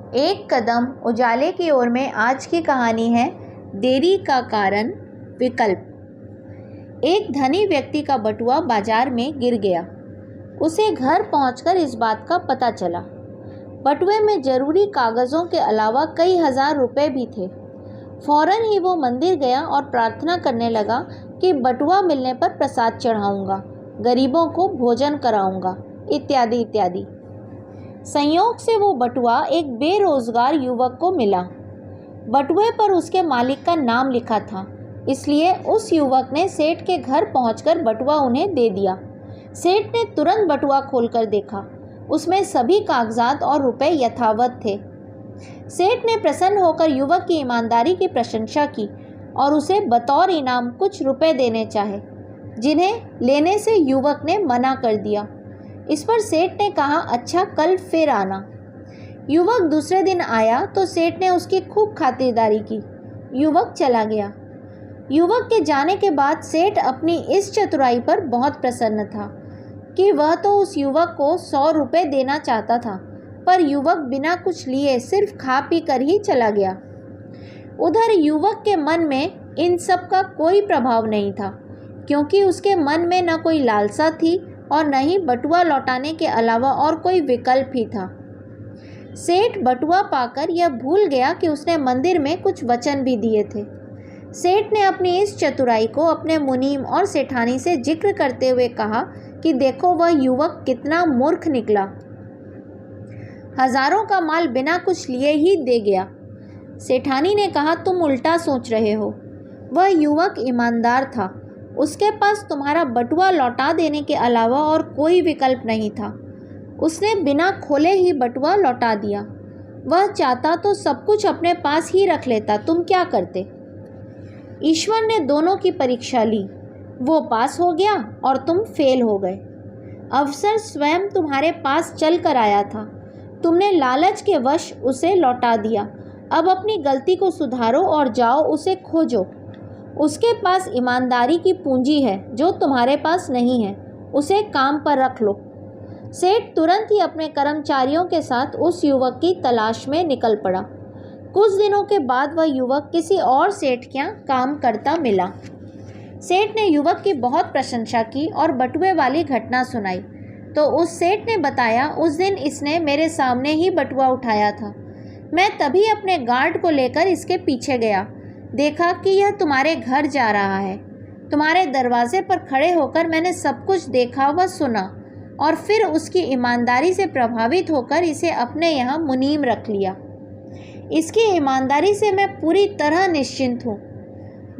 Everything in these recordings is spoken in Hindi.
एक कदम उजाले की ओर में आज की कहानी है देरी का कारण विकल्प। एक धनी व्यक्ति का बटुआ बाजार में गिर गया। उसे घर पहुंचकर इस बात का पता चला। बटुए में जरूरी कागज़ों के अलावा कई हजार रुपए भी थे। फौरन ही वो मंदिर गया और प्रार्थना करने लगा कि बटुआ मिलने पर प्रसाद चढ़ाऊंगा, गरीबों को भोजन कराऊंगा, इत्यादि इत्यादि। संयोग से वो बटुआ एक बेरोजगार युवक को मिला। बटुए पर उसके मालिक का नाम लिखा था, इसलिए उस युवक ने सेठ के घर पहुंचकर बटुआ उन्हें दे दिया। सेठ ने तुरंत बटुआ खोलकर देखा। उसमें सभी कागजात और रुपए यथावत थे। सेठ ने प्रसन्न होकर युवक की ईमानदारी की प्रशंसा की और उसे बतौर इनाम कुछ रुपए देने चाहे, जिन्हें लेने से युवक ने मना कर दिया। इस पर सेठ ने कहा, अच्छा, कल फिर आना। युवक दूसरे दिन आया तो सेठ ने उसकी खूब खातिरदारी की। युवक चला गया। युवक के जाने के बाद सेठ अपनी इस चतुराई पर बहुत प्रसन्न था कि वह तो उस युवक को 100 रुपये देना चाहता था, पर युवक बिना कुछ लिए सिर्फ खा पी कर ही चला गया। उधर युवक के मन में इन सब का कोई प्रभाव नहीं था, क्योंकि उसके मन में न कोई लालसा थी और न ही बटुआ लौटाने के अलावा और कोई विकल्प ही था। सेठ बटुआ पाकर यह भूल गया कि उसने मंदिर में कुछ वचन भी दिए थे। सेठ ने अपनी इस चतुराई को अपने मुनीम और सेठानी से जिक्र करते हुए कहा कि देखो, वह युवक कितना मूर्ख निकला, हजारों का माल बिना कुछ लिए ही दे गया। सेठानी ने कहा, तुम उल्टा सोच रहे हो। वह युवक ईमानदार था। उसके पास तुम्हारा बटुआ लौटा देने के अलावा और कोई विकल्प नहीं था। उसने बिना खोले ही बटुआ लौटा दिया। वह चाहता तो सब कुछ अपने पास ही रख लेता, तुम क्या करते? ईश्वर ने दोनों की परीक्षा ली। वो पास हो गया और तुम फेल हो गए। अवसर स्वयं तुम्हारे पास चल कर आया था। तुमने लालच के वश उसे लौटा दिया। अब अपनी गलती को सुधारो और जाओ उसे खोजो। उसके पास ईमानदारी की पूंजी है जो तुम्हारे पास नहीं है, उसे काम पर रख लो। सेठ तुरंत ही अपने कर्मचारियों के साथ उस युवक की तलाश में निकल पड़ा। कुछ दिनों के बाद वह युवक किसी और सेठ के यहाँ काम करता मिला। सेठ ने युवक की बहुत प्रशंसा की और बटुए वाली घटना सुनाई तो उस सेठ ने बताया, उस दिन इसने मेरे सामने ही बटुआ उठाया था। मैं तभी अपने गार्ड को लेकर इसके पीछे गया। देखा कि यह तुम्हारे घर जा रहा है। तुम्हारे दरवाजे पर खड़े होकर मैंने सब कुछ देखा व सुना और फिर उसकी ईमानदारी से प्रभावित होकर इसे अपने यहाँ मुनीम रख लिया। इसकी ईमानदारी से मैं पूरी तरह निश्चिंत हूँ।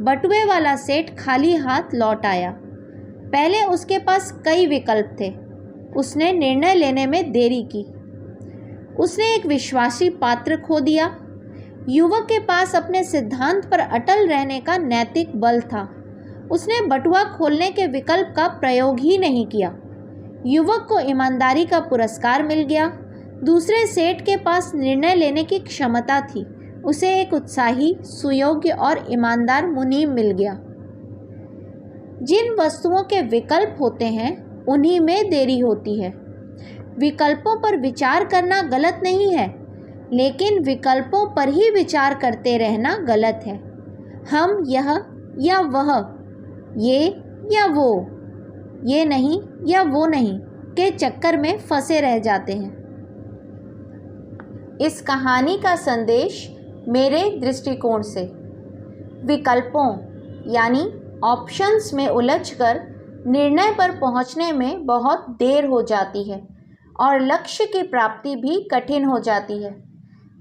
बटुए वाला सेठ खाली हाथ लौट आया। पहले उसके पास कई विकल्प थे। उसने निर्णय लेने में देरी की। उसने एक विश्वासी पात्र खो दिया। युवक के पास अपने सिद्धांत पर अटल रहने का नैतिक बल था। उसने बटुआ खोलने के विकल्प का प्रयोग ही नहीं किया। युवक को ईमानदारी का पुरस्कार मिल गया। दूसरे सेठ के पास निर्णय लेने की क्षमता थी। उसे एक उत्साही, सुयोग्य और ईमानदार मुनीम मिल गया। जिन वस्तुओं के विकल्प होते हैं उन्हीं में देरी होती है। विकल्पों पर विचार करना गलत नहीं है, लेकिन विकल्पों पर ही विचार करते रहना गलत है। हम यह या वह, ये या वो, ये नहीं या वो नहीं के चक्कर में फंसे रह जाते हैं। इस कहानी का संदेश मेरे दृष्टिकोण से विकल्पों यानी ऑप्शंस में उलझकर निर्णय पर पहुंचने में बहुत देर हो जाती है और लक्ष्य की प्राप्ति भी कठिन हो जाती है।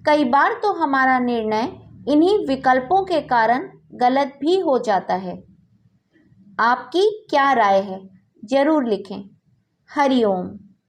कई बार तो हमारा निर्णय इन्हीं विकल्पों के कारण गलत भी हो जाता है। आपकी क्या राय है? ज़रूर लिखें। हरि ओम।